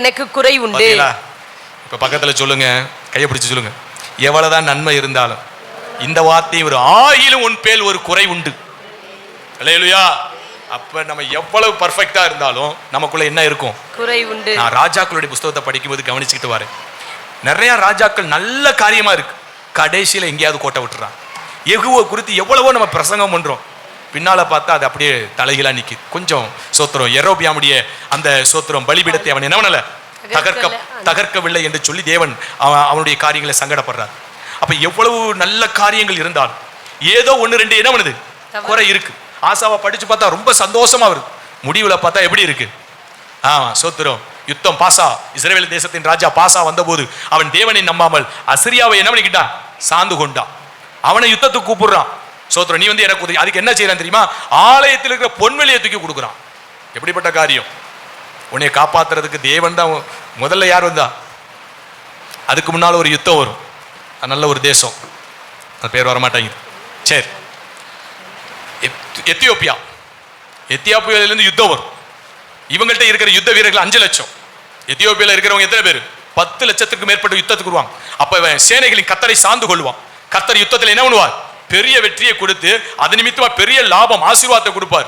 எனக்கு குறை உண்டு. இப்ப பக்கத்துல சொல்லுங்க, கையை பிடிச்சு சொல்லுங்க, எவ்வளவுதான் நன்மை இருந்தாலும் இந்த வார்த்தை ஒரு ஆயிலும் உன் பேல் ஒரு குறை உண்டு. அல்லேலூயா. அப்ப நம்ம எவ்வளவு பர்ஃபெக்டா இருந்தாலும் நமக்குள்ள என்ன இருக்கும்? குறை உண்டு. நான் ராஜாக்களுடைய புத்தகத்தை படிக்கும்போது கவனிச்சுக்கிட்டு வரேன். நிறைய ராஜாக்கள் நல்ல காரியமா இருக்கு, கடைசியில எங்கேயாவது கோட்டை விட்டுறான். யெகூவை குறித்து எவ்வளவோ நம்ம பிரசங்கம் பண்றோம், பின்னால பார்த்தா அது அப்படியே தலைகீழா நிக்குது. கொஞ்சம் சோத்திரம், யெரொபெயாமுடைய அந்த சோத்திரம் பலிபீடத்தை அவன் என்ன பண்ணல, தகர்க்கவில்லை என்று சொல்லி தேவன் அவனுடைய காரியங்களை சங்கடப்படுறார். அப்ப எவ்வளவு நல்ல காரியங்கள் இருந்தாலும் ஏதோ ஒன்று ரெண்டு என்ன பண்ணுது, குறை இருக்கு. ஆசாவை படிச்சு பார்த்தா ரொம்ப சந்தோஷமா வருது, முடிவுல பார்த்தா எப்படி இருக்கு? சோத்திரம், யுத்தம் பாசா, இஸ்ரவேல் தேசத்தின் ராஜா பாசா வந்தபோது அவன் தேவனை நம்பாமல் அசிரியாவை என்ன பண்ணிக்கிட்டான், சாந்து கொண்டான். அவனை யுத்தத்துக்கு கூப்பிடுறான். சோத்திரம், நீ வந்து எனக்கு அதுக்கு என்ன செய்யறான் தெரியுமா? ஆலயத்தில் இருக்கிற பொன்வெளியை தூக்கி கொடுக்குறான். எப்படிப்பட்ட காரியம்! உன்னை காப்பாத்துறதுக்கு தேவன் தான் முதல்ல யார் வந்தா? அதுக்கு முன்னால ஒரு யுத்தம் வரும், நல்ல ஒரு தேசம், அது பேர் வர மாட்டாங்க. சரி, எத்தியோப்பியாவிலிருந்து யுத்தம் வரும். இவங்கள்ட்ட இருக்கிற யுத்த வீரர்கள் 5 லட்சம். எத்தியோப்பியாவில் இருக்கிறவங்க எத்தனை பேர்? 10 லட்சத்துக்கு மேற்பட்ட யுத்தத்துக்கு வருவாங்க. அப்ப சேனைகளின் கர்த்தரை சார்ந்து கொள்வான். கர்த்தர் யுத்தத்தில் என்ன பண்ணுவார்? பெரிய வெற்றியை கொடுத்து அது நிமித்தமா பெரிய லாபம், ஆசீர்வாதத்தை கொடுப்பார்.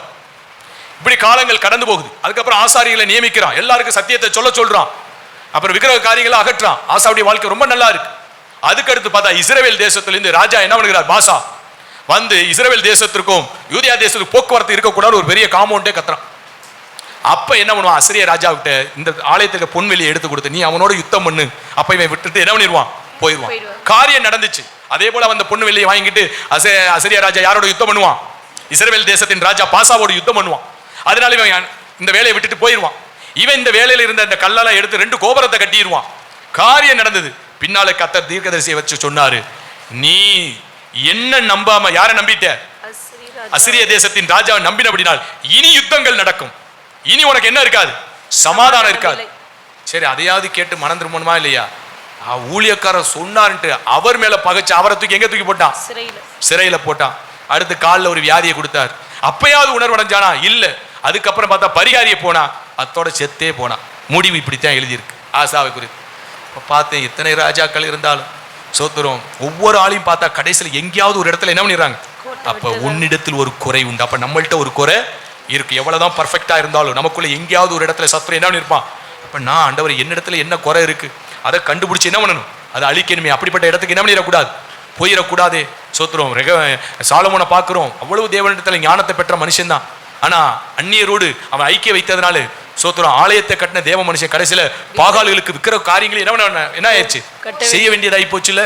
இப்படி காலங்கள் கடந்து போகுது. அதுக்கப்புறம் ஆசாரிகளை நியமிக்கிறான், எல்லாருக்கும் சத்தியத்தை சொல்றான். அப்புறம் விக்கிரக காரியங்களை அகற்றான். ஆசாவுடைய வாழ்க்கை ரொம்ப நல்லா இருக்கு. அதுக்கு அடுத்து பார்த்தா இஸ்ரவேல் தேசத்திலிருந்து ராஜா என்ன பண்ணுகிறார், பாசா வந்து இஸ்ரவேல் தேசத்திற்கும் யூதியா தேசத்துக்கும் போக்குவரத்து இருக்கக்கூடாது ஒரு பெரிய காம்பவுண்டே கத்துறான். அப்ப என்ன பண்ணுவான், அசிரிய ராஜாவிட்ட இந்த ஆலயத்துக்கு பொன்வெளியை எடுத்து கொடுத்து நீ அவனோட யுத்தம் பண்ணு. அப்ப இவன் விட்டுட்டு என்ன பண்ணிடுவான், போயிடுவான். காரியம் நடந்துச்சு. அதே போல அந்த பொன்வெளியை வாங்கிட்டு அசிரிய ராஜா யாரோட யுத்தம் பண்ணுவான்? இஸ்ரவேல் தேசத்தின் ராஜா பாசாவோட யுத்தம் பண்ணுவான். அதனால இவன் இந்த வேலையை விட்டுட்டு போயிடுவான். இவன் இந்த வேலையில இருந்த அந்த கல்லெல்லாம் எடுத்து 2 கோபுரத்தை கட்டிடுவான். காரியம் நடந்தது. பின்னால கர்த்தர் தீர்க்கதரிசியை வச்சு சொன்னாரு, நீ என்ன நம்பாம யாரை நம்பிட்ட? அசிரிய தேசத்தின் ராஜாவை நம்பினபடினால் இனி யுத்தங்கள் நடக்கும். இனி உனக்கு என்ன இருக்காது, சமாதானம் இருக்காது. சரி, அதையாவது கேட்டு மனம் திரும்பணுமா இல்லையா? ஊழியக்காரர் சொன்னார்ன்ட்டு அவர் மேல பகைச்சு அவரை தூக்கி எங்க தூக்கி போட்டான்? சிறையில போட்டான். அடுத்து காலில் ஒரு வியாதியை கொடுத்தார். அப்பயாவது உணர்வடைஞ்சானா? இல்ல. அதுக்கப்புறம் பார்த்தா பரிகாரியை போனா, அத்தோட செத்தே போனா. முடிவு இப்படித்தான் எழுதியிருக்கு ஆசாவை குறித்து. பார்த்தேன் எத்தனை ராஜாக்கள் இருந்தாலும் சோத்திரம், ஒவ்வொரு ஆளையும் பார்த்தா கடைசியில் எங்கேயாவது ஒரு இடத்துல என்ன பண்ணிடுறாங்க, அப்ப உன்னிடத்தில் ஒரு குறை உண்டு. அப்ப நம்மள்ட்ட ஒரு குறை இருக்கு. எவ்வளவுதான் பர்ஃபெக்டா இருந்தாலும் நமக்குள்ள எங்கேயாவது ஒரு இடத்துல சத்துரு என்ன பண்ணிருப்பான். அப்ப நான் ஆண்டவர் என்னிடத்துல என்ன குறை இருக்கு அதை கண்டுபிடிச்சு என்ன பண்ணணும், அதை அழிக்கணுமே. அப்படிப்பட்ட இடத்துக்கு என்ன பண்ணிடக்கூடாது, போயிடக்கூடாதே. சோத்திரம், சாலமோனை பார்க்கிறோம், அவ்வளவு தேவனிடத்துல ஞானத்தை பெற்ற மனுஷன் தான். ஆனா அந்நியரோடு அவன் ஐக்கிய வைத்ததுனால சோத்திரம், ஆலயத்தை கட்டின தேவ மனுஷன் கடைசியில பாகால்களுக்கு விக்கிற காரியங்கள் என்ன ஆயிடுச்சு, செய்ய வேண்டியதாகி போச்சு இல்ல.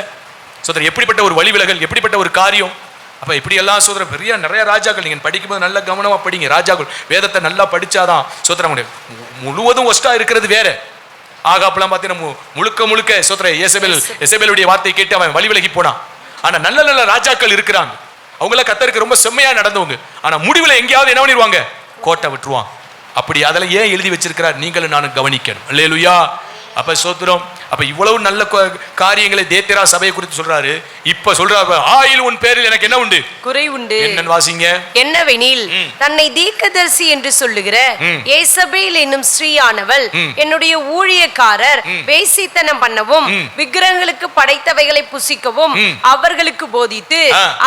சோத்திரம், எப்படிப்பட்ட ஒரு வழி விலகல், எப்படிப்பட்ட ஒரு காரியம். அப்ப இப்படி எல்லாம் சோத்திரம் நிறைய ராஜாக்கள் நீங்க படிக்கும்போது நல்ல கவனமா படிங்க. ராஜாக்கள் வேதத்தை நல்லா படிச்சாதான் சோத்திரம். முழுவதும் ஒஸ்டா இருக்கிறது வேற. ஆகாப்பெல்லாம் பார்த்தீங்கன்னா முழுக்க சோத்திர எசபேலுடைய வார்த்தை கேட்டு அவன் வழி விலகி போனான். ஆனா நல்ல நல்ல ராஜாக்கள் இருக்கிறாங்க, அவங்கள கர்த்தருக்கு ரொம்ப செம்மையா நடந்தவங்க. ஆனா முடிவுல எங்கேயாவது என்ன பண்ணிடுவாங்க, கோட்டை விட்டுருவான். அப்படி அதெல்லாம் ஏன் எழுதி வச்சிருக்கிறார், நீங்களும் நானும் கவனிக்கணும். அல்லேலூயா. அப்ப சோத்திரம், அப்ப இவ்வளவு நல்ல காரியங்களை தேத்திரா சபையை குறித்து சொல்றாரு. இப்ப சொல்றாரு, ஆயில் உன் பேரில் எனக்கு என்ன உண்டு, குறை உண்டு. என்னன்னு வாசிங்க. என்னவெனில் தன்னை தீர்க்கதரிசி என்று சொல்லுகிற ஏசபேல் என்னும் ஸ்ரீயானவள் என்னுடைய ஊழியக்காரர் வேசித்தனம் பண்ணவும் விக்கிரகங்களுக்கு படைத்தவைகளை புசிக்கவும் அவர்களுக்கு போதித்து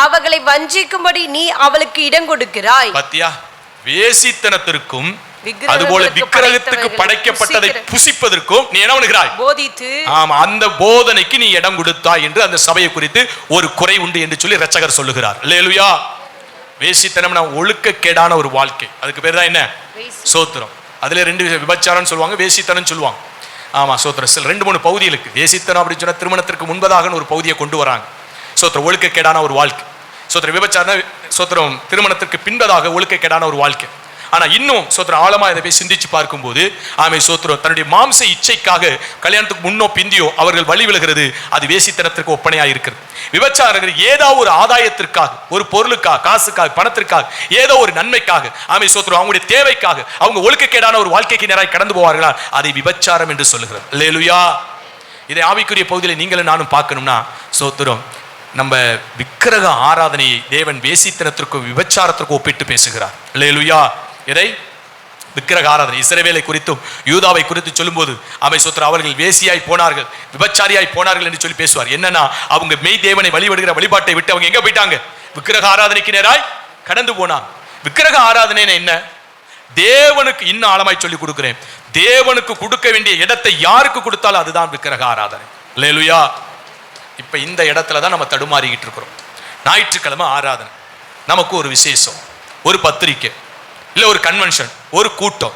அவர்களை வஞ்சிக்கும்படி நீ அவளுக்கு இடம் கொடுக்கிறாய். பத்தியா, வேசித்தனத்திற்கும் அதுபோல விக்கிரகத்துக்கு படைக்கப்பட்டதை புசிப்பதற்கும் நீ என்ன பண்ணுகிறாய், போதித்து. ஆமா, அந்த போதனைக்கு நீ இடம் கொடுத்தாய் என்று அந்த சபையை குறித்து ஒரு குறை உண்டு என்று சொல்லி இரட்சகர் சொல்லுகிறார். அல்லேலூயா. வேசித்தனம் ஒழுக்கக்கேடான ஒரு வாழ்க்கை, அதுக்கு பேர் தான் என்ன, சோத்திரம். அதுல 2 விபச்சாரம் சொல்லுவாங்க, வேசித்தனம் சொல்லுவாங்க. ஆமா, சோத்திரம். 2-3 பகுதிகளுக்கு வேசித்தனம் அப்படின்னு சொன்னா திருமணத்திற்கு முன்பதாக ஒரு பகுதியை கொண்டு வராங்க. சோத்திரம், ஒழுக்கக்கேடான ஒரு வாழ்க்கை. சோத்திரம், விபச்சாரம் சோத்திரம் திருமணத்திற்கு பின்பதாக ஒழுக்கக்கேடான ஒரு வாழ்க்கை. ஆனா இன்னும் சோத்திரம் ஆழமா இதை போய் சிந்திச்சு பார்க்கும்போது ஆமை சோத்திரம் தன்னுடைய மாம்ச இச்சைக்காக கல்யாணத்துக்கு முன்னோ பிந்தியோ அவர்கள் வழி விலகிறது, அது வேசித்தனத்திற்கு ஒப்பனையா இருக்கிறது. விபச்சாரங்கள் ஏதாவது ஒரு ஆதாயத்திற்காக, ஒரு பொருளுக்காக, காசுக்காக, பணத்திற்காக, ஏதோ ஒரு நன்மைக்காக ஆமை சோத்திரம் அவங்களுடைய தேவைக்காக அவங்க ஒழுக்கக்கேடான ஒரு வாழ்க்கைக்கு நேராக கடந்து போவார்களா, அதை விபச்சாரம் என்று சொல்லுகிறது. அல்லேலூயா. இதை ஆவிக்குரிய பகுதியில் நீங்களும் நானும் பார்க்கணும்னா சோத்திரம், நம்ம விக்கிரக ஆராதனையை தேவன் வேசித்தனத்திற்கும் விபச்சாரத்திற்கும் ஒப்பிட்டு பேசுகிறார். அல்லேலூயா. இதை விக்கிரக ஆராதனை. இஸ்ரவேலை குறித்தும் யூதாவை குறித்து சொல்லும்போது அவை சோத்திரம் அவர்கள் வேசியாய் போனார்கள், விபச்சாரியாய் போனார்கள் என்று சொல்லி பேசுவார். என்னன்னா அவங்க மெய் தேவனை வழிபடுகிற வழிபாட்டை விட்டு அவங்க எங்க போயிட்டாங்க? விக்கிரக ஆராதனைக்கு நேராய் கடந்து போனாங்க. விக்கிரக ஆராதனை என்ன? தேவனுக்கு இன்னும் ஆழமாய் சொல்லி கொடுக்கிறேன். தேவனுக்கு கொடுக்க வேண்டிய இடத்தை யாருக்கு கொடுத்தாலும் அதுதான் விக்கிரக ஆராதனை. அல்லேலூயா. இப்ப இந்த இடத்துல தான் நம்ம தடுமாறிக்கிட்டு இருக்கிறோம். ஞாயிற்றுக்கிழமை ஆராதனை, நமக்கு ஒரு விசேஷம், ஒரு பத்திரிக்கை இல்ல ஒரு கன்வென்ஷன், ஒரு கூட்டம்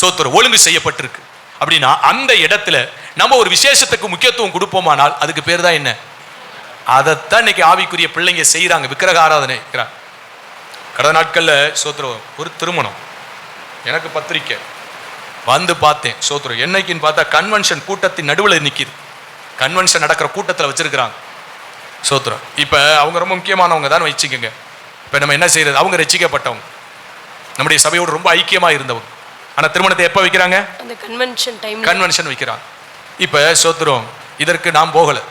சோத்திரம் ஒழுங்கு செய்யப்பட்டிருக்கு அப்படின்னா அந்த இடத்துல நம்ம ஒரு விசேஷத்துக்கு முக்கியத்துவம் கொடுப்போமானால் அதுக்கு பேர் தான் என்ன? அதைத்தான் இன்னைக்கு ஆவிக்குரிய பிள்ளைங்க செய்யறாங்க, விக்கிரக ஆராதனை. கடந்த நாட்கள்ல சோத்திரம் ஒரு திருமணம், எனக்கு பத்திரிக்கை வந்து பார்த்தேன் சோத்திரம். என்னைக்குன்னு பார்த்தா கன்வென்ஷன் கூட்டத்தின் நடுவில் நிற்கிது. கன்வென்ஷன் நடக்கிற கூட்டத்தில் வச்சிருக்கிறாங்க சோத்திரம். இப்போ அவங்க ரொம்ப முக்கியமானவங்க தான் வச்சுக்கோங்க. இப்போ நம்ம என்ன செய்யறது? அவங்க ரசிக்கப்பட்டவங்க, நம்முடைய சபையோடு ரொம்ப ஐக்கியமாக இருந்தவங்க. ஆனால் திருமணத்தை எப்போ வைக்கிறாங்க? அந்த கன்வென்ஷன் வைக்கிறாங்க. இப்போ சோத்திரம் இதற்கு நான் போகலை.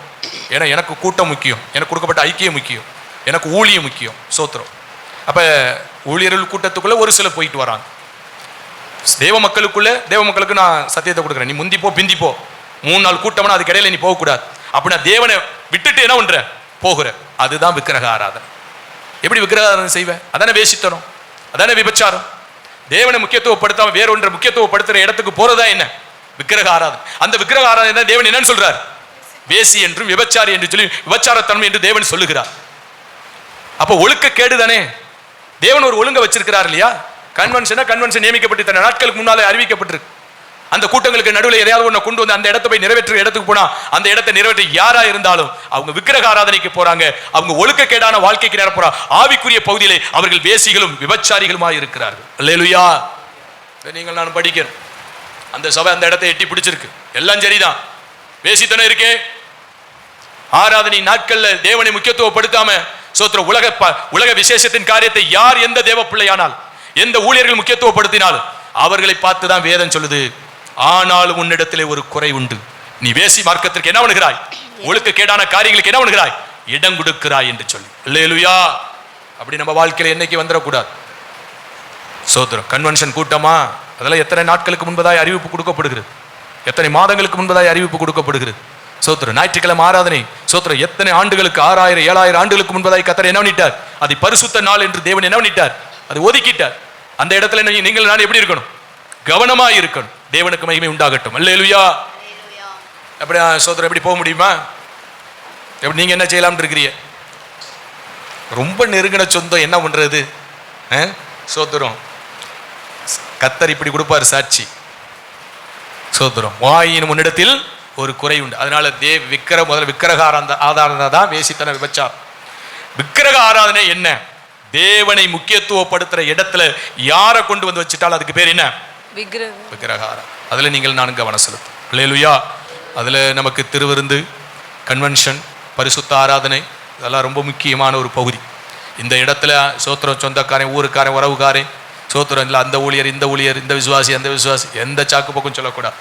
ஏன்னா எனக்கு கூட்டம் முக்கியம், எனக்கு கொடுக்கப்பட்ட ஐக்கியம் முக்கியம், எனக்கு ஊழியம் முக்கியம் சோத்திரம். அப்போ ஊழியர்கள் கூட்டத்துக்குள்ளே ஒரு சிலர் போயிட்டு வராங்க. தேவ மக்களுக்கு நான் சத்தியத்தை கொடுக்குறேன், நீ முந்திப்போ பிந்திப்போ, 3 நாள் கூட்டம்னா அதுக்கு இடையில நீ போகக்கூடாது. அப்படின்னா தேவனை விட்டுட்டு என்ன பண்ற? போகிற. அதுதான் விக்கிரக ஆராதனை. எப்படி விக்கிரக ஆராதனை செய்வேன்? அதானே வேசித்தனம், அதானே விபச்சாரம். தேவனை முக்கியத்துவப்படுத்தாம வேற ஒன்றை முக்கியத்துவப்படுத்துற இடத்துக்கு போறதா என்ன? விக்கிரக ஆராதனை. அந்த விக்கிரக ஆராதனை தேவன் என்னன்னு சொல்றார்? வேசி என்றும் விபச்சாரி என்று சொல்லி விபச்சாரத்தன்மை என்று தேவன் சொல்லுகிறார். அப்ப ஒழுக்க கேடு தானே. தேவன் ஒரு ஒழுங்க வச்சிருக்கிறார் இல்லையா? கன்வென்ஷன் நியமிக்கப்பட்டு தன நாட்களுக்கு முன்னாலே அறிவிக்கப்பட்டிருக்கு. அந்த கூட்டங்களுக்கு நடுவில் எதையாவது ஒன்று கொண்டு வந்து அந்த இடத்தை போய் நிறைவேற்ற இடத்துக்கு போனா அந்த இடத்தை நிறைவேற்ற யாரா இருந்தாலும் அவங்க விக்கிரக ஆராதனைக்கு போறாங்க. அவங்க ஒழுக்கக்கேடான வாழ்க்கைக்கு நேர போறாங்க. ஆவிக்குரிய பகுதியிலே அவர்கள் வேசிகளும் விபச்சாரிகளுமாய் இருக்கிறார்கள். அல்லேலூயா. நீங்கள் நான் படிக்கிறேன், அந்த சபை அந்த இடத்தை எட்டி பிடிச்சிருக்கு, எல்லாம் சரிதான். வேசித்தனம் இருக்கே. ஆராதனை நாட்கள்ல தேவனை முக்கியத்துவப்படுத்தாம சோத்திர உலக விசேஷத்தின் காரியத்தை யார் எந்த தேவ பிள்ளையானால் எந்த ஊழியர்கள் முக்கியத்துவப்படுத்தினாலும் அவர்களை பார்த்து தான் வேதம் சொல்லுது, ஆனாலும் உன்னிடத்திலே ஒரு குறை உண்டு, நீ வேசி மார்க்கத்திற்கு என்ன பண்ணுகிறாய், ஒழுக்க கேடான காரியங்களுக்கு என்ன பண்ணுகிறாய், இடம் கொடுக்கிறாய் என்று சொல்லி. அல்லேலூயா. அப்படி நம்ம வாழ்க்கையில என்னைக்கு வந்துடக்கூடாது சோத்திரம். கன்வென்ஷன் கூட்டமா, அதெல்லாம் எத்தனை நாட்களுக்கு முன்பதாய் அறிவிப்பு கொடுக்கப்படுகிறது, எத்தனை மாதங்களுக்கு முன்பதாய் அறிவிப்பு கொடுக்கப்படுகிறது சோத்திரம். ஞாயிற்றுக்கிழமை ஆராதனை சோத்திரம் எத்தனை ஆண்டுகளுக்கு, 6000 7000 ஆண்டுகளுக்கு முன்பதாய் கர்த்தர் என்ன பண்ணிட்டார்? அதை பரிசுத்த நாள் என்று தேவன் என்ன பண்ணிட்டார்? அதை ஒதுக்கிட்டார். அந்த இடத்துல நீங்கள் நான் எப்படி இருக்கணும்? கவனமா இருக்கணும். தேவனுக்கு மகிமை உண்டாகட்டும். அல்லேலூயா. அப்படி சோதரர் எப்படி போக முடியுமா? எப்படி நீங்க என்ன செய்யலாம்னு இருக்கிறீங்க? ரொம்ப நெருங்கின சொந்தம் என்ன பண்றது? சோதரம் கர்த்தர் இப்படி கொடுப்பார் சாட்சி சோதரம். வாயின் முன்னிடத்தில் ஒரு குறை உண்டு. அதனால முதல்ல விக்கிரக ஆராதனை தான் வேசித்தன விபச்சாரம். விக்கிரக ஆராதனை என்ன? தேவனை முக்கியத்துவப்படுத்துற இடத்துல யாரை கொண்டு வந்து வச்சுட்டாலும் அதுக்கு பேர் என்ன? விக்கிரக ஆராதனை. அதுல நீங்கள் நான் கவனம் செலுத்தும். அல்லேலூயா. அதுல நமக்கு திருவிருந்து, கன்வென்ஷன், பரிசுத்த ஆராதனை இதெல்லாம் ரொம்ப முக்கியமான ஒரு பகுதி. இந்த இடத்துல சோத்திரம் சொந்தக்காரன், ஊருக்காரன், உறவுக்காரன் சோத்திரம் இல்லை, அந்த ஊழியர் இந்த ஊழியர், இந்த விசுவாசி அந்த விசுவாசி, எந்த சாக்கு பக்கம் சொல்லக்கூடாது.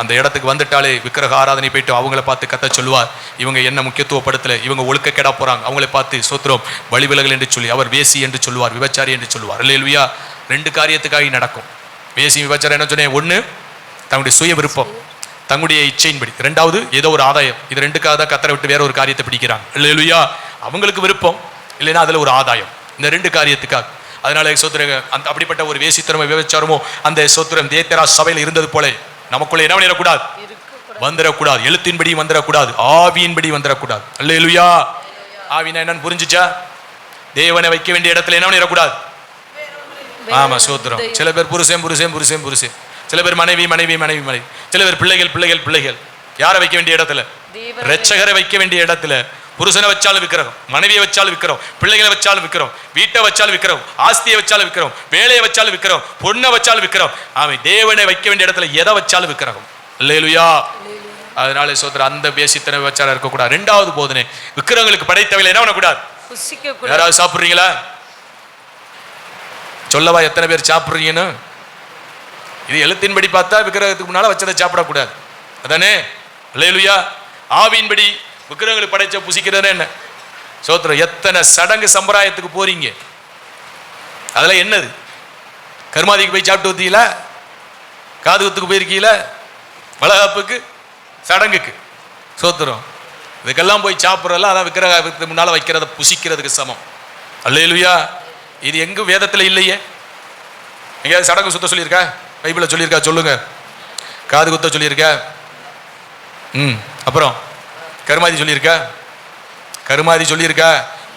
அந்த இடத்துக்கு வந்துட்டாலே விக்கிரக ஆராதனை போயிட்டு அவங்கள பார்த்து கத்த சொல்லுவார், இவங்க என்ன முக்கியத்துவப்படுத்தல, இவங்க ஒழுக்க கேடா போறாங்க, அவங்கள பார்த்து சோத்திரம் வழிவிலகல் என்று சொல்லி அவர் வேசி என்று சொல்லுவார், விபச்சாரி என்று சொல்லுவார். அல்லேலூயா. 2 காரியத்துக்காக நடக்கும். வேசி விபச்சாரம் என்ன சொன்னேன்? 1 தங்களுடைய சுய விருப்பம், தங்களுடைய இச்சையின்படி. 2வது ஏதோ ஒரு ஆதாயம். இது 2க்காக தான் கத்தரை விட்டு வேற ஒரு காரியத்தை பிடிக்கிறாங்க. அல்லேலூயா. அவங்களுக்கு விருப்பம் இல்லைன்னா அதுல ஒரு ஆதாயம். இந்த 2 காரியத்துக்காக. அதனால சோத்திரம் அந்த அப்படிப்பட்ட ஒரு வேசித்தனமோ விபச்சாரமோ அந்த சோத்திரம் தேத்தரா சபையில் இருந்தது போல நமக்குள்ள என்ன பண்ணிடக்கூடாது? வந்துடக்கூடாது. எழுத்தின்படி வந்துடக்கூடாது, ஆவியின்படி வந்துடக்கூடாது. அல்லேலூயா. ஆவினா என்னன்னு புரிஞ்சுச்சா? தேவனை வைக்க வேண்டிய இடத்துல என்ன பண்ணிடக்கூடாது? ஆமா சோத்திரம். சில பேர் புருஷன், சில பேர் மனைவி, சில பேர் பிள்ளைகள். யாரை வைக்க வேண்டிய இடத்துல? இரட்சகரை வைக்க வேண்டிய இடத்துல. புருஷனை வச்சாலும் விக்கிரகம், மனைவியை வச்சாலும் விக்கிரகம், பிள்ளைகளை வச்சாலும் விக்கிரகம், வீட்டை வச்சாலும் விக்கிரகம், ஆஸ்தியை வச்சாலும் விக்கிரகம், வேலையை வச்சாலும் விக்கிரகம், பொண்ணை வச்சாலும் விக்கிரகம். அவன் தேவனை வைக்க வேண்டிய இடத்துல எதை வச்சாலும் விக்கிரகம். அல்லேலூயா. அதனால சோதரர் அந்த வேசித்தன விபச்சாரம் இருக்கக்கூடாது. 2வது போதனை, விக்கிரகங்களுக்கு படைத்தவைகளை என்ன பண்ணக்கூடாது? யாராவது சாப்பிடுறீங்களா? சொல்லவா எத்தனை பேர் சாப்பிடுறீங்கன்னு? இது எழுத்தின்படி பார்த்தா விக்கிரகத்துக்கு முன்னால வச்சதை சாப்பிடக்கூடாது, அதானே? அல்லேலூயா. ஆவியின்படி விக்கிரகங்களுக்கு படைச்ச புசிக்கிறது என்ன சோத்திரம்? எத்தனை சடங்கு சம்பிரதாயத்துக்கு போறீங்க, அதெல்லாம் என்னது? கருமாதிக்கு போய் சாப்பிட்டு வந்தீங்களா? காது குத்துக்கு போயிருக்கீல, வளகாப்புக்கு, சடங்குக்கு, சோத்திரம், இதுக்கெல்லாம் போய் சாப்பிட்றதெல்லாம் அதான் விக்கிரகத்துக்கு முன்னால வைக்கிறத புசிக்கிறதுக்கு சமம். அல்லேலூயா. இது எங்க வேதத்தில் இல்லையே. எங்கேயாவது சடங்கு சுத்த சொல்லியிருக்கா? பைபிளில் சொல்லியிருக்கா? சொல்லுங்க. காது குத்த சொல்லியிருக்கா? அப்புறம் கருமாதி சொல்லியிருக்கா? கருமாதி சொல்லியிருக்கா?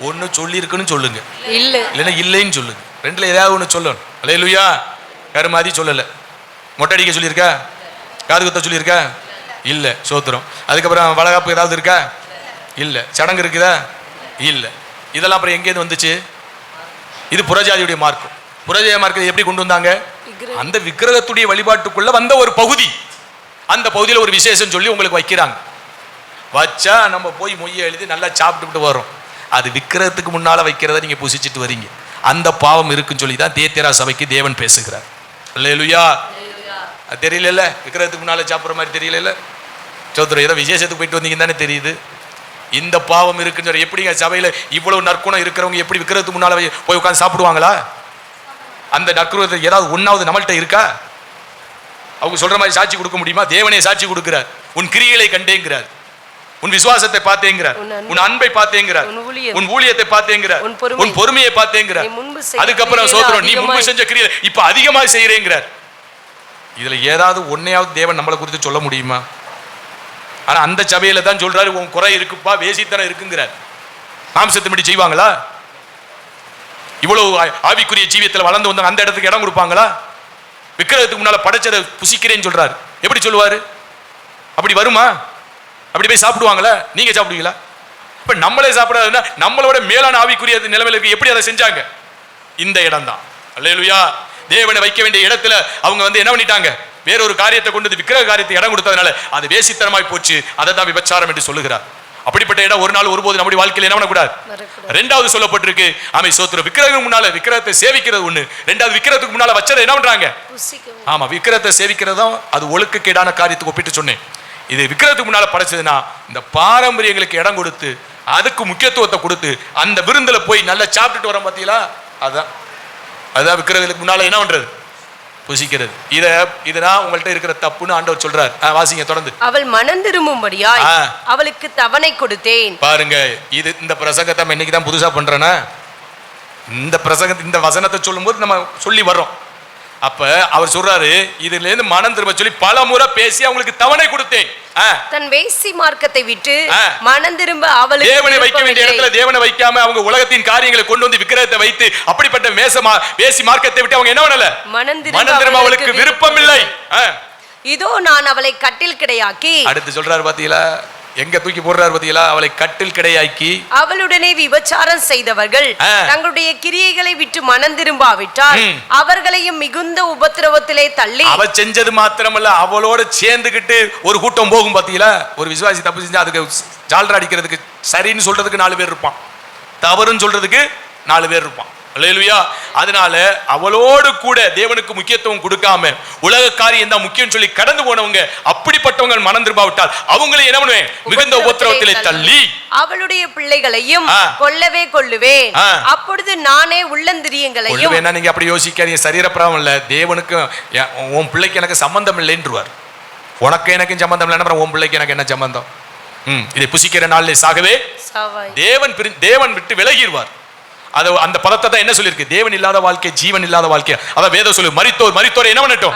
ஒன்று சொல்லியிருக்குன்னு சொல்லுங்க, இல்லைன்னா இல்லைன்னு சொல்லுங்க. ரெண்டுல ஏதாவது ஒன்று சொல்லணும். அல்லேலூயா. கருமாதி சொல்லலை. மொட்டை அடிக்க சொல்லியிருக்கா? காது குத்த சொல்லியிருக்கா? இல்லை. சோத்திரம். அதுக்கப்புறம் வளகாப்பு ஏதாவது இருக்கா? இல்லை. சடங்கு இருக்குதா? இல்லை. இதெல்லாம் அப்புறம் எங்கேருந்து வந்துச்சு? இது புறஜாதியுடைய மார்க்கம். புறஜாதி மார்க்கத்தை எப்படி கொண்டு வந்தாங்க? அந்த விக்கிரகத்துடைய வழிபாட்டுக்குள்ள வந்த ஒரு பகுதி. அந்த பகுதியில் ஒரு விசேஷம் சொல்லி உங்களுக்கு வைக்கிறாங்க. வச்சா நம்ம போய் மொய்யை எழுதி நல்லா சாப்பிட்டுட்டு வரோம். அது விக்கிரகத்துக்கு முன்னால வைக்கிறத நீங்க புசிச்சுட்டு வரீங்க. அந்த பாவம் இருக்குன்னு சொல்லி தான் தேத்திரா சபைக்கு தேவன் பேசுகிறார். அல்லேலூயா. அது தெரியல, விக்கிரகத்துக்கு முன்னால சாப்பிட்ற மாதிரி தெரியல. சோதரர், ஏதோ விசேஷத்துக்கு போயிட்டு வந்தீங்கன்னு தானே தெரியுது. இந்த பாவம் இருக்குன்னு சொல்லி எப்படிங்க சபையில் இவ்வளவு நற்குணம் இருக்கிறவங்க எப்படி விக்கிரகத்துக்கு முன்னால போய் உட்காந்து சாப்பிடுவாங்களா? அந்த நற்குணத்தை ஏதாவது ஒன்னாவது நம்மள்கிட்ட இருக்கா? அவங்க சொல்ற மாதிரி சாட்சி கொடுக்க முடியுமா? தேவனே சாட்சி கொடுக்கிறார். உன் கிரியைகளை கண்டேங்கிறார், உன் விசுவாசத்தை பார்த்தேங்கிறார், உன் அன்பை பார்த்தேங்கிறார், உன் ஊழியத்தை பார்த்தேங்கிறார், உன் பொறுமையை பார்த்தேங்கிறார். அதுக்கப்புறம் சோதரம், நீ முன்பு செஞ்ச கிரியை இப்ப அதிகமாக செய்யறேங்கிறார். இதுல ஏதாவது ஒன்னையாவது தேவன் நம்மளை குறித்து சொல்ல முடியுமா? ஆனா அந்த சபையில தான் சொல்றாரு, உன் குறை இருக்குப்பா, வேசித்தனம் இருக்குங்கிறார். மாம்சத்தின்படி செய்வாங்களா? இவ்வளவு ஆவிக்குரிய ஜீவியத்தில் வளர்ந்து வந்தாங்க, அந்த இடத்துக்கு இடம் கொடுப்பாங்களா? விக்கிரகத்துக்கு முன்னால படைச்சதை புசிக்கிறேன்னு சொல்றாரு. எப்படி சொல்லுவாரு? அப்படி வருமா? அப்படி போய் சாப்பிடுவாங்களா? நீங்க சாப்பிடுவீங்களா? இப்ப நம்மளே சாப்பிடாதுன்னா நம்மளோட மேலான ஆவிக்குரிய நிலைமையில எப்படி அதை செஞ்சாங்க? இந்த இடம் தான். அல்லேலூயா. தேவனை வைக்க வேண்டிய இடத்துல அவங்க என்ன பண்ணிட்டாங்க? வேறொரு காரியத்தை கொண்டு விக்கிரக காரியத்தை இடம் கொடுத்ததுனால அது வேசித்தனமாய் போச்சு. அதை தான் விபச்சாரம் என்று சொல்லுகிறார். அப்படிப்பட்ட இடம் ஒரு நாள் ஒருபோது நம்முடைய வாழ்க்கையில் என்ன பண்ணக்கூடாது? ரெண்டாவது சொல்லப்பட்டிருக்கு, ஆமை சோத்திரம், விக்கிரகம் முன்னால விக்கிரகத்தை சேவிக்கிறது ஒண்ணு, ரெண்டாவது விக்கிரகத்துக்கு முன்னால வச்சதை என்ன பண்றாங்க? ஆமா, விக்கிரகத்தை சேவிக்கிறதும் அது ஒழுக்கக்கேடான காரியத்துக்கு ஒப்பிட்டு சொன்னேன். இது விக்கிரகத்துக்கு முன்னால படைச்சதுன்னா இந்த பாரம்பரியங்களுக்கு இடம் கொடுத்து அதுக்கு முக்கியத்துவத்தை கொடுத்து அந்த விருந்துல போய் நல்லா சாப்பிட்டுட்டு வரோம் பார்த்தீங்களா? அதான் விக்கிரகத்துக்கு முன்னால என்ன பண்றது? புசிக்கிறது. இதுதான் உங்கள்ட்ட இருக்கிற தப்புன்னு ஆண்டவர் சொல்றார். வாசிங்க தொடர்ந்து. அவள் மனம் திரும்பும்படியாய் அவளுக்கு தவணை கொடுத்தேன். பாருங்க, இது இந்த பிரசங்கத்தை நம்ம இன்னைக்கு தான் புதுசா பண்றேன்னா, இந்த பிரசங்கத்தை இந்த வசனத்தை சொல்லும் போது நம்ம சொல்லி வர்றோம். அப்ப அவர் சொல்றாரு, இதுல இருந்து மனம் திரும்ப சொல்லி பல முறை பேசி அவங்களுக்கு தவணை கொடுத்தேன். தன் வேசி மார்க்கத்தை விட்டு மனம் திரும்ப அவளுக்கு தேவனை வைக்க வேண்டிய இடத்துல தேவனை வைக்காம அவங்க உலகத்தின் காரியங்களை கொண்டு வந்து விக்கிரகத்தை வைத்து அப்படிப்பட்ட வேசி மார்க்கத்தை விட்டு அவங்க என்ன பண்ணல? மனம் திரும்ப அவளுக்கு விருப்பம் இல்லை. இதோ நான் அவளை கட்டில் கிடையாக்கி, அடுத்து சொல்றாரு பாத்தீங்களா? எங்க தூக்கி போடுறாரு பாத்தீங்களா? அவளை கட்டில் கிடையாக்கி அவளுடனே விபச்சாரம் செய்தவர்கள் தங்களுடைய கிரியைகளை விட்டு மனம் திரும்பாவிட்டால் அவர்களையும் மிகுந்த உபத்திரவத்திலே தள்ளி, அவ செஞ்சது மாத்திரமல்ல அவளோட சேர்ந்துகிட்டு ஒரு கூட்டம் போகும் பாத்தீங்களா? ஒரு விசுவாசி தப்பு செஞ்சா அதுக்கு ஜால்ரா அடிக்கிறதுக்கு சரின்னு சொல்றதுக்கு 4 பேர் இருப்பான், தவறுன்னு சொல்றதுக்கு 4 பேர் இருப்பான். அல்லேலூயா. அதனால அவளோடு கூட தேவனுக்கு முக்கியத்துவம் கொடுக்காம உலக காரியம் தான் முக்கியம் சொல்லி கடந்து போனவங்க, அப்படிப்பட்டவங்க மனம் திரும்பாவிட்டால் அவங்களை என்ன பண்ணுவேன்? மிகுந்த உபத்திரவத்திலே தள்ளி அவளுடைய பிள்ளைகளையும் கொல்லவே கொல்லுவேன். அப்பொழுது நானே உள்ளந்திரியங்களையும். என்ன நீங்க அப்படி யோசிக்காதீங்க, சரீரப்பிரமம் இல்ல, தேவனுக்கு உன் பிள்ளைக்கு எனக்கு சம்பந்தம் இல்லைன்றுவார். உனக்கு எனக்கு சம்பந்தம் இல்லைன்னா உன் பிள்ளைக்கு எனக்கு என்ன சம்பந்தம்? இதை புசிக்கிற நாளிலே சாகவே தேவன் விட்டு விலகிடுவார். அது அந்த பதத்தை தான் என்ன சொல்லிருக்கு? தேவன் இல்லாத வாழ்க்கை ஜீவன் இல்லாத வாழ்க்கை. அதான் வேதம் சொல்லு, மரித்தோர் என்ன பண்ணட்டும்?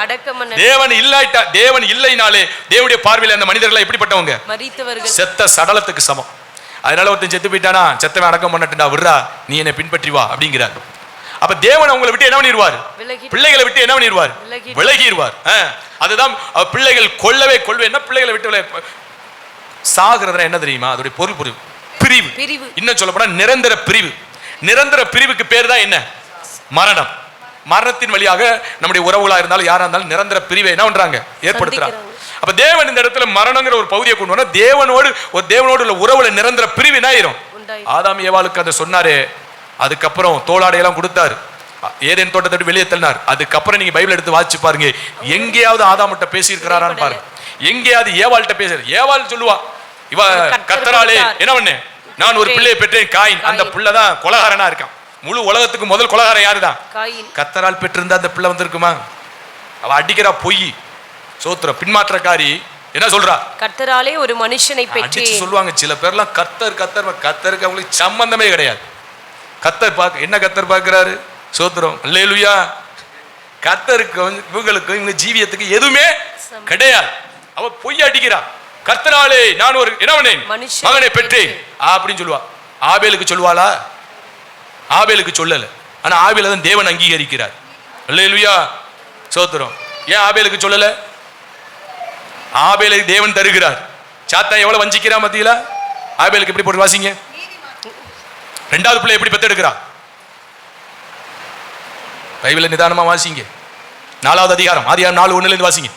தேவன் இல்லைனாலே தேவனுடைய பார்வையில் அந்த மனிதர்கள் எப்படிப்பட்டவங்க? செத்த சடலத்துக்கு சமம். அதனால ஒருத்தன் செத்து போயிட்டானா, செத்தவன் அடக்கம் பண்ணட்டுண்டா, விடுறா, நீ என்னை பின்பற்றி வா அப்படிங்கிறார். அப்ப தேவன் அவங்களை விட்டு என்ன பண்ணிடுவார்? பிள்ளைகளை விட்டு என்ன பண்ணிடுவார்? விலகிடுவார். அதுதான் பிள்ளைகள் கொல்லவே கொள்வேன்னா பிள்ளைகளை விட்டு சாகிறதுனா என்ன தெரியுமா? அதோடைய பொருள் பிரிவு. இன்னும் சொல்ல போனா நிரந்தர பிரிவு. நிரந்தர பிரிவுக்கு பேர் தான் என்ன? மரணம். மரணத்தின் வழியாக நம்முடைய உறவுகளா இருந்தாலும் யாரா இருந்தாலும் நிரந்தர பிரிவை என்ன பண்றாங்க? ஏற்படுத்துறாங்க. அப்ப தேவன் இந்த இடத்துல மரணங்கிற ஒரு பகுதியை கொண்டு வந்தா தேவனோடு உள்ள உறவுல நிரந்தர பிரிவு என்ன ஆயிரும்? ஆதாம் ஏவாளுக்கு அதை சொன்னாரு. அதுக்கப்புறம் தோளாடையெல்லாம் கொடுத்தாரு, ஏதேன் தோட்டத்தை வெளியே தள்ளினார். அதுக்கப்புறம் நீங்க பைபிள் எடுத்து வாசிச்சு பாருங்க, எங்கேயாவது ஆதாம்கிட்ட பேசி இருக்கிறாரான்னு பாருங்க, எங்கேயாவது ஏவாள்கிட்ட பேசுற. ஏவாள் சொல்லுவா, இவ கர்த்தராலே என்ன பண்ணு, நான் ஒரு பிள்ளையை பெற்றேன் காயின். அந்த பிள்ளை தான் கொலகாரனா இருக்கான். முழு உலகத்துக்கு முதல் கொலகாரன் யாருதான்? கர்த்தரால் பெற்றிருந்தா அந்த பிள்ளை வந்திருக்குமா? அவ அடிக்கிறா பொய். சோத்திரம். பின்மாற்றக்காரி என்ன சொல்றா? கர்த்தராலே ஒரு மனுஷனை அடிச்சு பெற்றேன். சொல்லுவாங்க சில பேர்லாம், கர்த்தருக்கு அவங்களுக்கு சம்பந்தமே கிடையாது. கர்த்தர் பார்க்க என்ன கர்த்தர் பார்க்கிறாரு? சோத்திரம். அல்லேலூயா. கர்த்தருக்கு இவங்களுக்கு இவங்க ஜீவியத்துக்கு எதுவுமே கிடையாது. அவ பொய் அடிக்கிறா. கர்த்தராலே நான் ஒரு மகனை பெற்றேன் அப்படின்னு சொல்லுவா. ஆபேலுக்கு சொல்லுவாளா? ஆபேலுக்கு சொல்லல. ஆனா ஆபேலை தான் தேவன் அங்கீகரிக்கிறார். அல்லேலூயா. சோத்திரம். ஏன் ஆபேலுக்கு சொல்லல? ஆபேலை தேவன் தருகிறார். சாத்தான் எவ்வளவு வஞ்சிக்கிறா மத்தியில. ஆபேலுக்கு எப்படி போட்டு வாசிங்க. ரெண்டாவது பிள்ளை எப்படி பெத்தெடுக்கிறா? பைபிளை நிதானமா வாசிங்க. 4வது அதிகாரம், ஆதியாகமம் 4:1 வாசிங்க.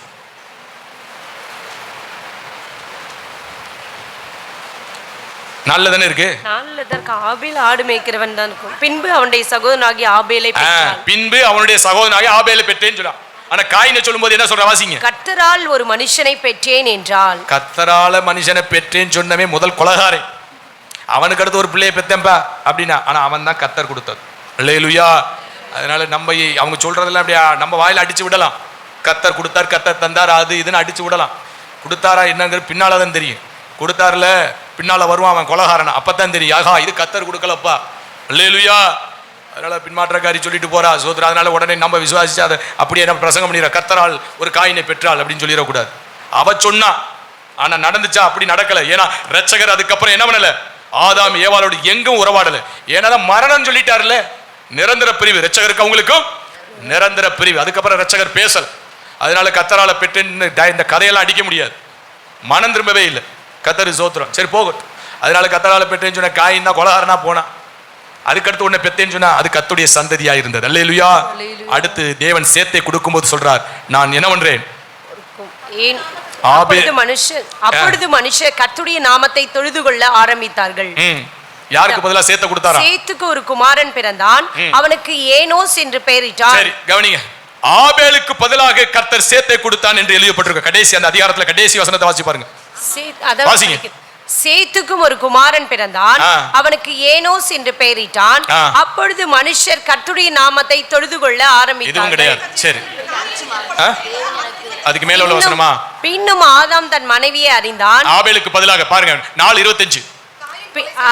நல்லதானே இருக்கு. நல்லதற்கு ஆபேல் ஆடு மேய்க்கிறவன் தான் இருக்கும். பின்பு அவனுடைய சகோதரனாகிய ஆபேலை பெற்றாள். பின்பு அவனுடைய சகோதரனாகிய ஆபேலை பெற்றேன்னு சொல்றான். ஆனா காயினை சொல்லும்போது என்ன சொல்ற வாசிங்க. கர்த்தரால் ஒரு மனுஷனை பெற்றேன் என்றால். கர்த்தரால மனுஷனை பெற்றேன்னு சொன்னவே முதல் கொலகாரன். அவனுக்கு அடுத்து ஒரு பிள்ளையை பெத்தம்பா அப்படின்னா, ஆனா அவன் தான் கர்த்தர் கொடுத்தது. அல்லேலூயா. அதனால நம்ம அவங்க சொல்றதெல்லாம் அப்படியே நம்ம வாயில அடிச்சு விடலாம். கர்த்தர் கொடுத்தார், கர்த்தர் தந்தார், அது இதுன்னு அடிச்சு விடலாம். கொடுத்தாரா என்னங்கிறது பின்னாலதான் தெரியும். கொடுத்தாருல பின்னால வருவான் அவன் கொலகாரன், அப்பதான் தெரியும் ஆகா இது கர்த்தர் கொடுக்கலப்பா. அல்லேலூயா. அதனால பின்மாற்றக்காரி சொல்லிட்டு போறா சோதரா. அதனால உடனே நம்ம விசுவாசிச்சு அதை அப்படியே நம்ம பிரசங்கம் பண்ணிடுற. கர்த்தரால் ஒரு காயினை பெற்றாள் அப்படின்னு சொல்லிடக்கூடாது. அவ சொன்னா, ஆனா நடந்துச்சா? அப்படி நடக்கல. ஏன்னா ரட்சகர் அதுக்கப்புறம் என்ன பண்ணல? ஆதாம் ஏவாளோடு எங்கும் உறவாடல. ஏன்னா மரணம் சொல்லிட்டாருல. நிரந்தர பிரிவு ரட்சகருக்கு, அவங்களுக்கும் நிரந்தர பிரிவு. அதுக்கப்புறம் ரட்சகர் பேசல. அதனால கர்த்தரால பெற்றேன்னு இந்த கதையெல்லாம் அடிக்க முடியாது. மனம் திரும்பவே இல்லை. கர்த்தர் சோத்திரம். சரி போகட்டும். அதனால கர்த்தரால பெற்றேன்னு சொன்ன காயின் தான் கொலகாரனா போனா. அதுக்கடுத்து உன்னை பெத்தேன்னு சொன்னா அது கர்த்தருடைய சந்ததியா இருந்தது. அல்லேலூயா. அடுத்து தேவன் சேத்தை கொடுக்கும்போது சொல்றார், நான் என்ன பண்றேன்? அப்பொழுது மனுஷர் கர்த்தருடைய நாமத்தை தொழுது கொள்ள ஆரம்பித்தார்கள். யாருக்கு பதிலா சேத்தை கொடுத்தாரா? சேத்துக்கு ஒரு குமாரன் பிறந்தான். அவனுக்கு ஏனோஸ் என்று பெயரிட்டார். சரி கவனிங்க. ஆபேலுக்கு பதிலாக கர்த்தர் சேத்தை கொடுத்தான் என்று எழுதப்பட்டிருக்கு. கடைசி அந்த அதிகாரத்துல கடைசி வசனத்தை வாசி பாருங்க. வாசிங்க. சேத்துக்கும் ஒரு குமாரன் பிறந்தான். அவனுக்கு ஏனோஸ் என்று பெயரிட்டான். அப்பொழுது மனுஷர் கர்த்தருடைய நாமத்தை தொழுது கொள்ள ஆரம்பித்தார்கள். சரி, அதுக்கு மேல உள்ள வசனமா? பின்னும் ஆதாம் தன் மனைவியை அறிந்தான். ஆபேலுக்கு பதிலாக பாருங்க 4:25.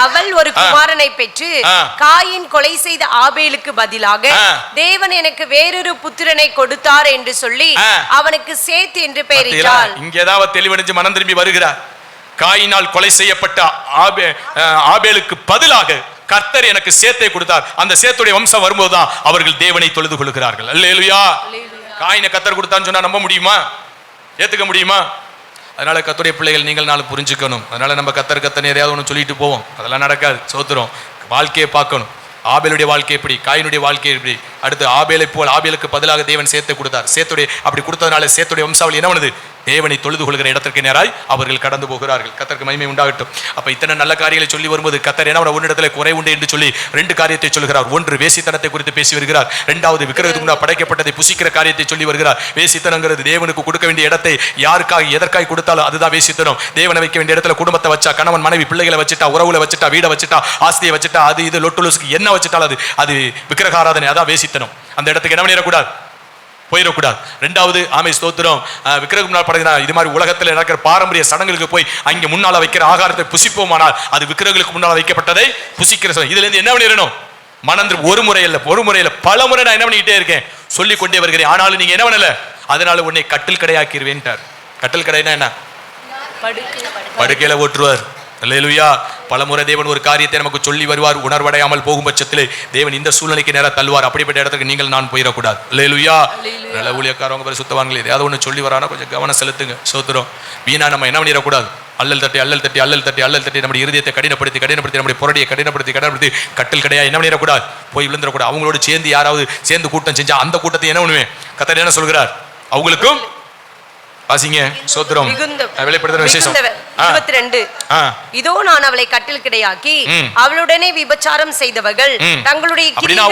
அவள் ஒரு குமாரனை பெற்று காயின் கொலை செய்த ஆபேலுக்கு பதிலாக தேவன் எனக்கு வேறொரு புத்திரனை கொடுத்தார் என்று சொல்லி அவனுக்கு சேத் என்று பெயரிட்டாள். இங்க ஏதாவது தெளிவடைஞ்சு மனம் திரும்பி வருகிறார். காயினால் கொலை செய்யப்பட்ட ஆபேலுக்கு பதிலாக கர்த்தர் எனக்கு சேத்தை கொடுத்தார். அந்த சேத்துடைய வம்சம் வரும்போதுதான் அவர்கள் தேவனை தொழுது கொள்கிறார்கள். அல்லேலூயா. காயினை கர்த்தர் கொடுத்தான்னு சொன்னா நம்ப முடியுமா? ஏத்துக்க முடியுமா? அதனால கர்த்தருடைய பிள்ளைகள் நீங்கள் நாளை புரிஞ்சுக்கணும். அதனால நம்ம கர்த்தர் எதையாவது ஒன்று சொல்லிட்டு போவோம், அதெல்லாம் நடக்காது. சோத்திரம். வாழ்க்கையை பார்க்கணும். ஆபேலுடைய வாழ்க்கை எப்படி, காயினுடைய வாழ்க்கை எப்படி. அடுத்து ஆபேலை போல் ஆபேலுக்கு பதிலாக தேவன் சேத்தை கொடுத்தார். சேத்துடைய அப்படி கொடுத்ததுனால சேத்துடைய வம்சாவளி என்ன பண்ணுது? தேவனை தொழுது கொள்கிற இடத்திற்கு நேராய் அவர்கள் கடந்து போகிறார்கள். கர்த்தருக்கு மகிமை உண்டாகட்டும். அப்ப இத்தனை நல்ல காரியங்களை சொல்லி வரும்போது கர்த்தர் என்ன ஒரு இடத்துல குறை உண்டு என்று சொல்லி 2 காரியத்தை சொல்கிறார். ஒன்று வேசித்தனத்தை குறித்து பேசி வருகிறார். 2வது விக்கிரகத்துக்கு முன்னாடி படைக்கப்பட்டதை புசிக்கிற காரியத்தை சொல்லி வருகிறார். வேசித்தனங்கிறது தேவனுக்கு கொடுக்க வேண்டிய இடத்தை யாருக்காக எதற்காக கொடுத்தாலும் அதுதான் வேசித்தனம். தேவனை வைக்க வேண்டிய இடத்துல குடும்பத்தை வச்சா, கணவன் மனைவி பிள்ளைகளை வச்சுட்டா, உறவுல வச்சுட்டா, வீடை வச்சுட்டா, ஆஸ்தியை வச்சுட்டா, அது இது லொட்டுலுசுக்கு என்ன வச்சுட்டாலும் அது விக்கிரக ஆராதனை, அதான் வேசித்தனம். அந்த இடத்துக்கு என்ன பண்ணிடக்கூடாது? போயிடக்கூடாது. 2வது ஆமை ஸ்தோத்திரம். விக்கிரகம் முன்னால் படுகிறார். இது மாதிரி உலகத்தில் நடக்கிற பாரம்பரிய சடங்குகளுக்கு போய் அங்கே முன்னால வைக்கிற ஆகாரத்தை புசிப்போமானால் அது விக்கிரகங்களுக்கு முன்னால் வைக்கப்பட்டதை புசிக்கிற. இதுல இருந்து என்ன பண்ணிடணும்? மனந்திரு. ஒரு முறை இல்ல பல முறை நான் என்ன பண்ணிக்கிட்டே இருக்கேன், சொல்லிக் கொண்டே வருகிறேன். ஆனாலும் நீங்க என்ன பண்ணல, அதனால உன்னை கட்டில் கடையாக்கிடுவேன்ட்டார். கட்டில் கடைனா என்ன? படுக்கையில ஓட்டுருவார். அல்லேலூயா. பலமுறை தேவன் ஒரு காரியத்தை நமக்கு சொல்லி வருவார். உணர்வடையாமல் போகும் பட்சத்திலே தேவன் இந்த சூழ்நிலைக்கு நேரம் தள்ளுவார். அப்படிப்பட்ட இடத்துக்கு நீங்கள் நான் போயிடக்கூடாது. அல்லேலூயா. நல்ல ஊழியக்காரவங்க பேர் சுத்தவாங்களே ஏதாவது ஒன்று சொல்லி வரானா கொஞ்சம் கவனம் செலுத்துங்க. சோத்திரம். வீணா நம்ம என்ன பண்ணிடக்கூடாது? அல்லல் தட்டி நம்முடைய இருதயத்தை கடினப்படுத்தி நம்முடைய பொருடைய கடினப்படுத்தி கட்டில் கடையா என்ன பண்ணிடக்கூடாது? போய் விழுந்துடக்கூடாது. அவங்களோட சேர்ந்து கூட்டம் செஞ்சா அந்த கூட்டத்தை என்ன பண்ணுவேன்? கர்த்தர் என்ன சொல்கிறார்? அவங்களுக்கும் வாசிங்க. சோத்திரம். வெளிப்படுத்துற விசேஷம் 22. இதோ நான் அவளை கட்டில் கிடையாக்கி அவளுடனே விபச்சாரம் செய்தவர்கள் தங்களுடைய கிரியைகளை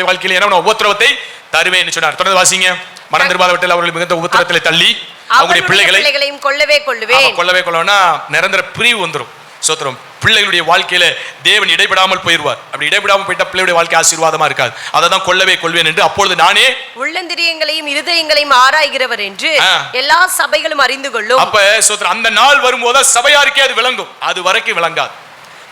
வாழ்க்கையில் என்ன உபத்திரவத்தை தருவேன் சொன்னார். தொடர்ந்து வாசிங்க. மனம் திரும்பாதவர்கள் அவர்கள் மிகுந்த உபத்திரவத்தில் தள்ளி அவங்களுடைய பிள்ளைகளையும் கொல்லவே கொள்ளுவேன். நிரந்தர பிரிவு வந்துடும். சோத்திரம். பிள்ளைகளுடைய வாழ்க்கையில தேவன் இடைபெடாமல் போயிடுவார். அப்படி இடைபெடாமல் போயிட்டா பிள்ளையுடைய வாழ்க்கை ஆசீர்வாதமா இருக்காது. அதை தான் கொள்ளவே கொள்வேன் என்று அப்பொழுது நானே உள்ளந்திரியங்களையும் இருதயங்களையும் ஆராய்கிறவர் என்று எல்லா சபைகளும் அறிந்து கொள்ளும். அப்ப சோத்திரம், அந்த நாள் வரும்போது சபையாருக்கே அது விளங்கும். அது வரைக்கும் விளங்காது.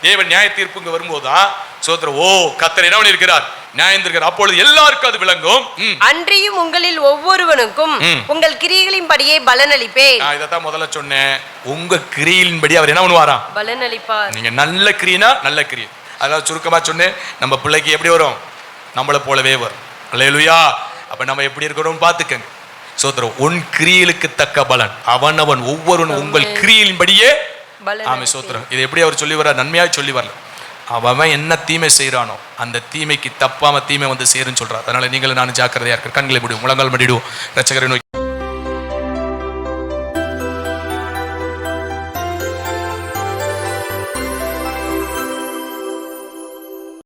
தேவன் நியாய தீர்ப்புங்க வரும்போதுதான் சோத்திரம், ஓ கர்த்தர் என்ன இருக்கிறார், நியாயம் தீர்க்கிறார். அப்பொழுது எல்லாருக்கும் அது விளங்கும். அன்றியும் உங்களில் ஒவ்வொருவனுக்கும் உங்கள் கிரியைகளின்படியே பலனளிப்பேன். இதைத்தான் முதல்ல சொன்னேன். உங்க கிரியின்படி அவர் என்ன பண்ணுவாராம், பலனளிப்பார். நீங்க நல்ல கிரினா நல்ல கிரி. அதாவது சுருக்கமா சொன்னேன், நம்ம பிள்ளைக்கு எப்படி வரும், நம்மளை போலவே வரும். அல்லேலூயா. அப்ப நம்ம எப்படி இருக்கிறோம் பார்த்துக்கங்க. சோத்திரம், உன் கிரியலுக்கு தக்க பலன் அவனவன் ஒவ்வொருவன் உங்கள் கிரியின்படியே. ஆமே சோத்திரம். இது எப்படி அவர் சொல்லி வர, நன்மையாக சொல்லி வரல. அவன் என்ன தீமை செய்யறானோ அந்த தீமைக்கு தப்பாம தீமை வந்து சேருன்னு சொல்றார். அதனால நீங்களும் நானும் ஜாக்கிரதையா இருக்க. கண்களை முடியும், முழங்கால் மடிடுவோம். ரட்சகரை நோக்கி